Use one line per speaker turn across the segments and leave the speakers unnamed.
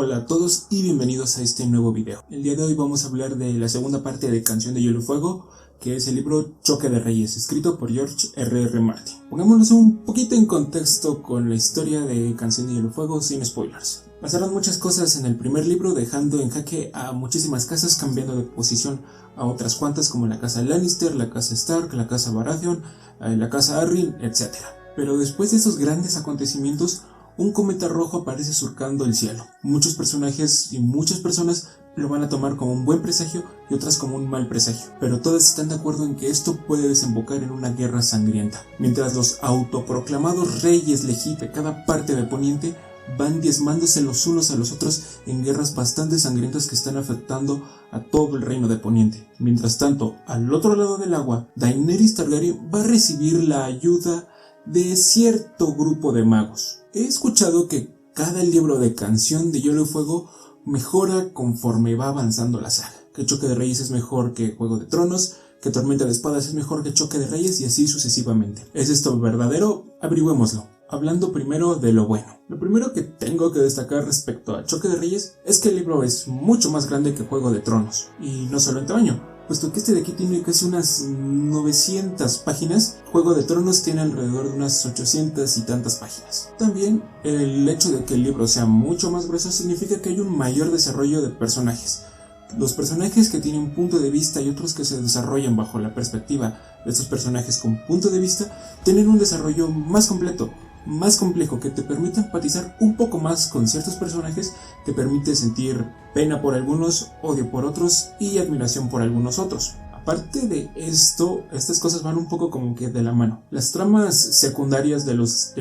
Hola a todos y bienvenidos a este nuevo video. El día de hoy vamos a hablar de la segunda parte de Canción de Hielo y Fuego, que es el libro Choque de Reyes, escrito por George R.R. Martin. Pongámonos un poquito en contexto con la historia de Canción de Hielo y Fuego sin spoilers. Pasaron muchas cosas en el primer libro, dejando en jaque a muchísimas casas, cambiando de posición a otras cuantas como la casa Lannister, la casa Stark, la casa Baratheon, la casa Arryn, etc. Pero después de esos grandes acontecimientos, un cometa rojo aparece surcando el cielo. Muchos personajes y muchas personas lo van a tomar como un buen presagio y otras como un mal presagio, pero todas están de acuerdo en que esto puede desembocar en una guerra sangrienta, mientras los autoproclamados reyes Lejí de cada parte de Poniente van diezmándose los unos a los otros en guerras bastante sangrientas que están afectando a todo el reino de Poniente. Mientras tanto, al otro lado del agua, Daenerys Targaryen va a recibir la ayuda de cierto grupo de magos. He escuchado que cada libro de Canción de Hielo y Fuego mejora conforme va avanzando la saga, que Choque de Reyes es mejor que Juego de Tronos, que Tormenta de Espadas es mejor que Choque de Reyes y así sucesivamente. ¿Es esto verdadero? Averigüémoslo. Hablando primero de lo bueno. Lo primero que tengo que destacar respecto a Choque de Reyes es que el libro es mucho más grande que Juego de Tronos, y no solo en tamaño, puesto que este de aquí tiene casi unas 900 páginas, Juego de Tronos tiene alrededor de unas 800 y tantas páginas. También el hecho de que el libro sea mucho más grueso significa que hay un mayor desarrollo de personajes. Los personajes que tienen punto de vista y otros que se desarrollan bajo la perspectiva de estos personajes con punto de vista tienen un desarrollo más completo, más complejo, que te permite empatizar un poco más con ciertos personajes, te permite sentir pena por algunos, odio por otros y admiración por algunos otros. Aparte de esto, estas cosas van un poco como que de la mano. Las tramas secundarias del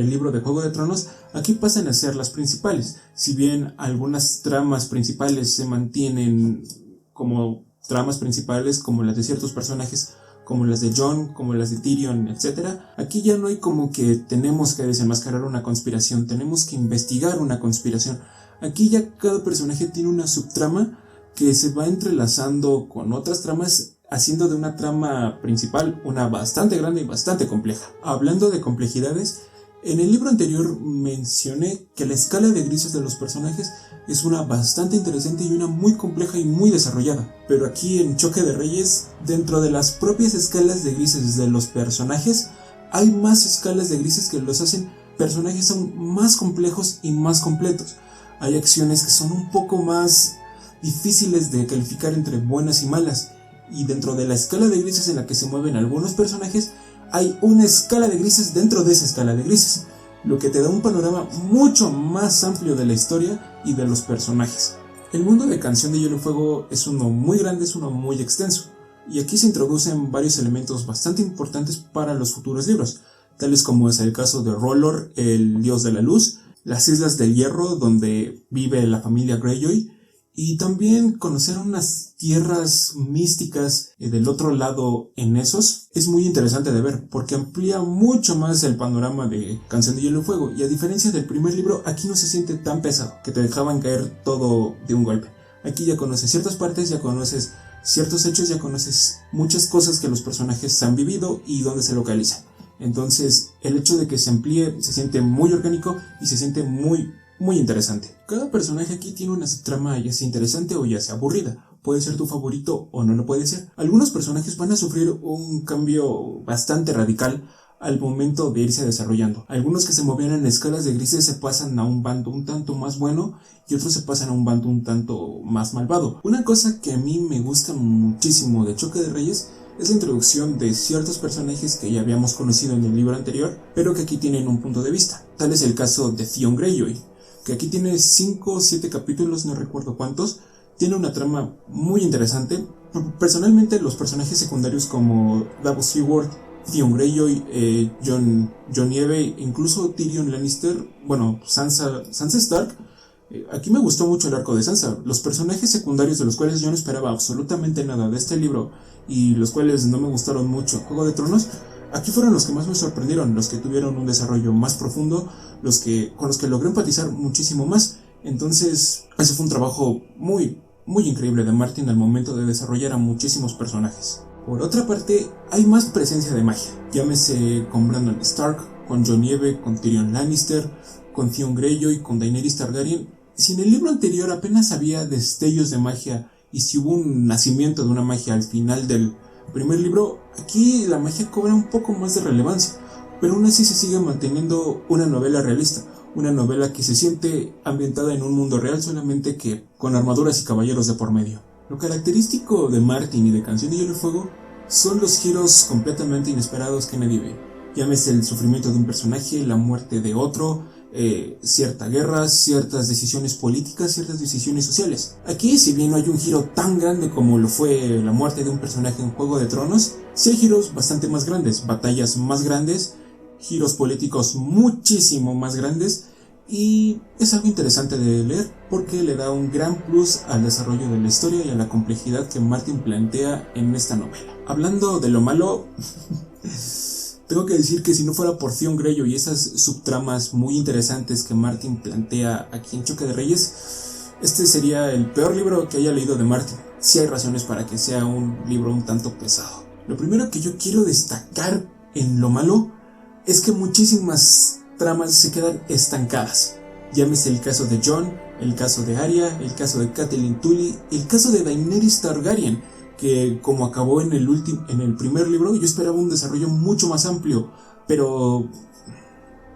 libro de Juego de Tronos aquí pasan a ser las principales. Si bien algunas tramas principales se mantienen como tramas principales, como las de ciertos personajes, como las de Jon, como las de Tyrion, etc. Aquí ya no hay como que tenemos que desenmascarar una conspiración, tenemos que investigar una conspiración. Aquí ya cada personaje tiene una subtrama que se va entrelazando con otras tramas, haciendo de una trama principal una bastante grande y bastante compleja. Hablando de complejidades, en el libro anterior mencioné que la escala de grises de los personajes es una bastante interesante y una muy compleja y muy desarrollada. Pero aquí en Choque de Reyes, dentro de las propias escalas de grises de los personajes, hay más escalas de grises que los hacen personajes aún más complejos y más completos. Hay acciones que son un poco más difíciles de calificar entre buenas y malas, y dentro de la escala de grises en la que se mueven algunos personajes, hay una escala de grises dentro de esa escala de grises, lo que te da un panorama mucho más amplio de la historia y de los personajes. El mundo de Canción de Hielo y Fuego es uno muy grande, es uno muy extenso, y aquí se introducen varios elementos bastante importantes para los futuros libros, tales como es el caso de R'hllor, el dios de la luz, las Islas del Hierro donde vive la familia Greyjoy, y también conocer unas tierras místicas del otro lado en esos es muy interesante de ver, porque amplía mucho más el panorama de Canción de Hielo y Fuego, y a diferencia del primer libro, aquí no se siente tan pesado, que te dejaban caer todo de un golpe. Aquí ya conoces ciertas partes, ya conoces ciertos hechos, ya conoces muchas cosas que los personajes han vivido y dónde se localizan. Entonces, el hecho de que se amplíe se siente muy orgánico y se siente muy interesante. Cada personaje aquí tiene una trama ya sea interesante o ya sea aburrida. Puede ser tu favorito o no lo puede ser. Algunos personajes van a sufrir un cambio bastante radical al momento de irse desarrollando. Algunos que se movían en escalas de grises se pasan a un bando un tanto más bueno y otros se pasan a un bando un tanto más malvado. Una cosa que a mí me gusta muchísimo de Choque de Reyes es la introducción de ciertos personajes que ya habíamos conocido en el libro anterior, pero que aquí tienen un punto de vista. Tal es el caso de Theon Greyjoy, que aquí tiene 5 o 7 capítulos, no recuerdo cuántos. Tiene una trama muy interesante. Personalmente, los personajes secundarios como Davos Seaworth, Theon Greyjoy, Jon Nieve, incluso Tyrion Lannister, bueno, Sansa Stark, aquí me gustó mucho el arco de Sansa. Los personajes secundarios de los cuales yo no esperaba absolutamente nada de este libro y los cuales no me gustaron mucho, Juego de Tronos, aquí fueron los que más me sorprendieron, los que tuvieron un desarrollo más profundo, con los que logré empatizar muchísimo más. Entonces, ese fue un trabajo muy increíble de Martin al momento de desarrollar a muchísimos personajes. Por otra parte, hay más presencia de magia, llámese con Brandon Stark, con Jon Nieve, con Tyrion Lannister, con Theon Greyjoy, con Daenerys Targaryen. si en el libro anterior apenas había destellos de magia y si hubo un nacimiento de una magia al final del primer libro, aquí la magia cobra un poco más de relevancia, pero aún así se sigue manteniendo una novela realista, una novela que se siente ambientada en un mundo real, solamente que con armaduras y caballeros de por medio. Lo característico de Martin y de Canción de Hielo y Fuego son los giros completamente inesperados que nadie ve. Llámese el sufrimiento de un personaje, la muerte de otro, cierta guerra, ciertas decisiones políticas, ciertas decisiones sociales. Aquí, si bien no hay un giro tan grande como lo fue la muerte de un personaje en Juego de Tronos, sí hay giros bastante más grandes, batallas más grandes, giros políticos muchísimo más grandes, y es algo interesante de leer porque le da un gran plus al desarrollo de la historia y a la complejidad que Martin plantea en esta novela. Hablando de lo malo, tengo que decir que si no fuera por Theon Greyjoy y esas subtramas muy interesantes que Martin plantea aquí en Choque de Reyes, este sería el peor libro que haya leído de Martin. Sí hay razones para que sea un libro un tanto pesado. Lo primero que yo quiero destacar en lo malo es que muchísimas tramas se quedan estancadas. Llámese el caso de Jon, el caso de Arya, el caso de Catelyn Tully, el caso de Daenerys Targaryen, que como acabó en el primer libro, yo esperaba un desarrollo mucho más amplio, pero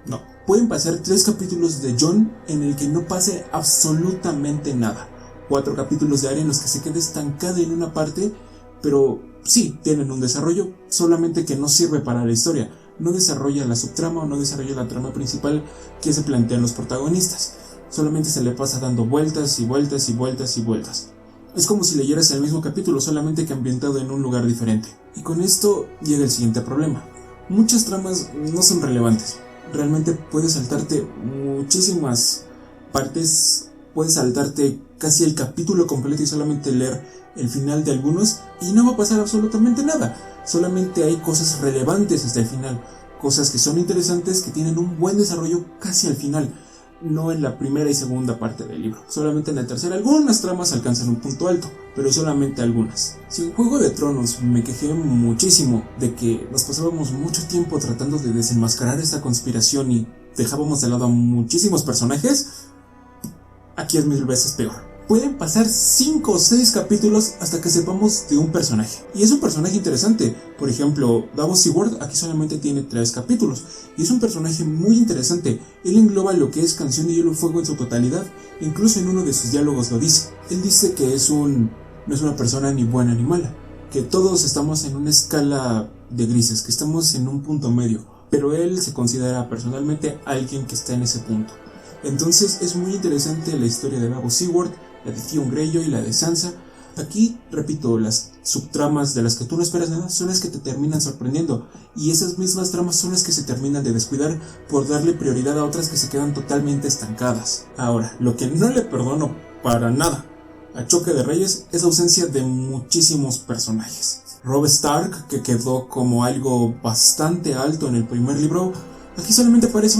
no. Pueden pasar 3 capítulos de Jon en el que no pase absolutamente nada, 4 capítulos de Arya en los que se quede estancada en una parte, pero sí tienen un desarrollo, solamente que no sirve para la historia, no desarrolla la subtrama o no desarrolla la trama principal que se plantean los protagonistas, solamente se le pasa dando vueltas y vueltas y vueltas y vueltas. Es como si leyeras el mismo capítulo, solamente que ambientado en un lugar diferente. Y con esto llega el siguiente problema. Muchas tramas no son relevantes. Realmente puedes saltarte muchísimas partes, puedes saltarte casi el capítulo completo y solamente leer el final de algunos y no va a pasar absolutamente nada. Solamente hay cosas relevantes hasta el final, cosas que son interesantes, que tienen un buen desarrollo casi al final. No en la primera y segunda parte del libro, solamente en la tercera algunas tramas alcanzan un punto alto, pero solamente algunas. Si en Juego de Tronos me quejé muchísimo de que nos pasábamos mucho tiempo tratando de desenmascarar esta conspiración y dejábamos de lado a muchísimos personajes, aquí es 1000 veces peor. Pueden pasar 5 o 6 capítulos hasta que sepamos de un personaje. Y es un personaje interesante. Por ejemplo, Davos Seaworth aquí solamente tiene 3 capítulos. Y es un personaje muy interesante. Él engloba lo que es Canción de Hielo y Fuego en su totalidad. Incluso en uno de sus diálogos lo dice. Él dice que no es una persona ni buena ni mala. Que todos estamos en una escala de grises. Que estamos en un punto medio. Pero él se considera personalmente alguien que está en ese punto. Entonces es muy interesante la historia de Davos Seaworth, la de Theon Greyjoy y la de Sansa. Aquí, repito, las subtramas de las que tú no esperas nada son las que te terminan sorprendiendo, y esas mismas tramas son las que se terminan de descuidar por darle prioridad a otras que se quedan totalmente estancadas. Ahora, lo que no le perdono para nada a Choque de Reyes es la ausencia de muchísimos personajes. Robb Stark, que quedó como algo bastante alto en el primer libro, aquí solamente aparece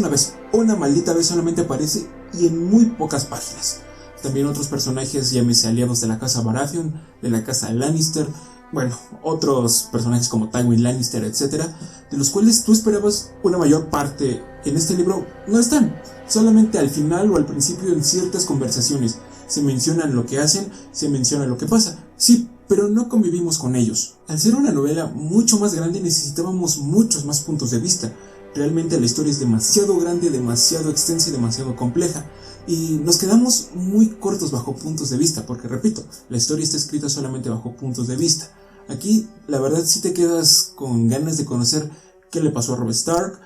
una maldita vez solamente aparece, y en muy pocas páginas. También otros personajes, llámese aliados de la casa Baratheon, de la casa Lannister, bueno, otros personajes como Tywin Lannister, etc., de los cuales tú esperabas una mayor parte en este libro, no están. Solamente al final o al principio en ciertas conversaciones se mencionan lo que hacen, se menciona lo que pasa, sí, pero no convivimos con ellos. Al ser una novela mucho más grande necesitábamos muchos más puntos de vista. Realmente la historia es demasiado grande, demasiado extensa y demasiado compleja. Y nos quedamos muy cortos bajo puntos de vista, porque repito, la historia está escrita solamente bajo puntos de vista. Aquí, la verdad, sí te quedas con ganas de conocer qué le pasó a Robb Stark,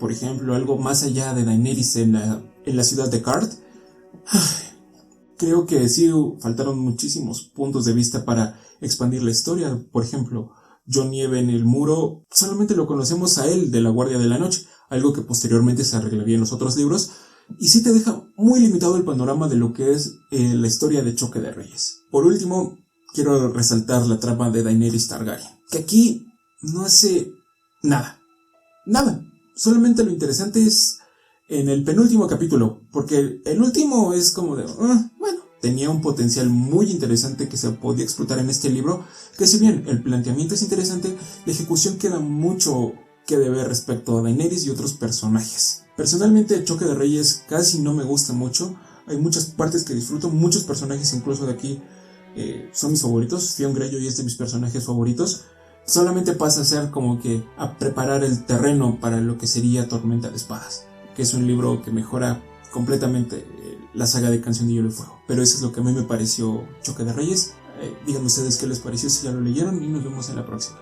por ejemplo, algo más allá de Daenerys en la ciudad de Cart. Creo que sí faltaron muchísimos puntos de vista para expandir la historia. Por ejemplo, Jon Nieve en el muro, solamente lo conocemos a él de la Guardia de la Noche, algo que posteriormente se arreglaría en los otros libros, y sí te deja muy limitado el panorama de lo que es la historia de Choque de Reyes. Por último, quiero resaltar la trama de Daenerys Targaryen, que aquí no hace nada, solamente lo interesante es en el penúltimo capítulo, porque el último es como de, bueno, tenía un potencial muy interesante que se podía explotar en este libro, que si bien el planteamiento es interesante, la ejecución queda mucho que deber respecto a Daenerys y otros personajes. Personalmente, el Choque de Reyes casi no me gusta mucho, Hay muchas partes que disfruto, muchos personajes incluso de aquí son mis favoritos. Theon Greyjoy es de mis personajes favoritos. Solamente pasa a ser como que a preparar el terreno para lo que sería Tormenta de Espadas, que es un libro que mejora completamente la saga de Canción de Hielo y Fuego. Pero eso es lo que a mí me pareció Choque de Reyes. Díganme ustedes qué les pareció, si ya lo leyeron, y nos vemos en la próxima.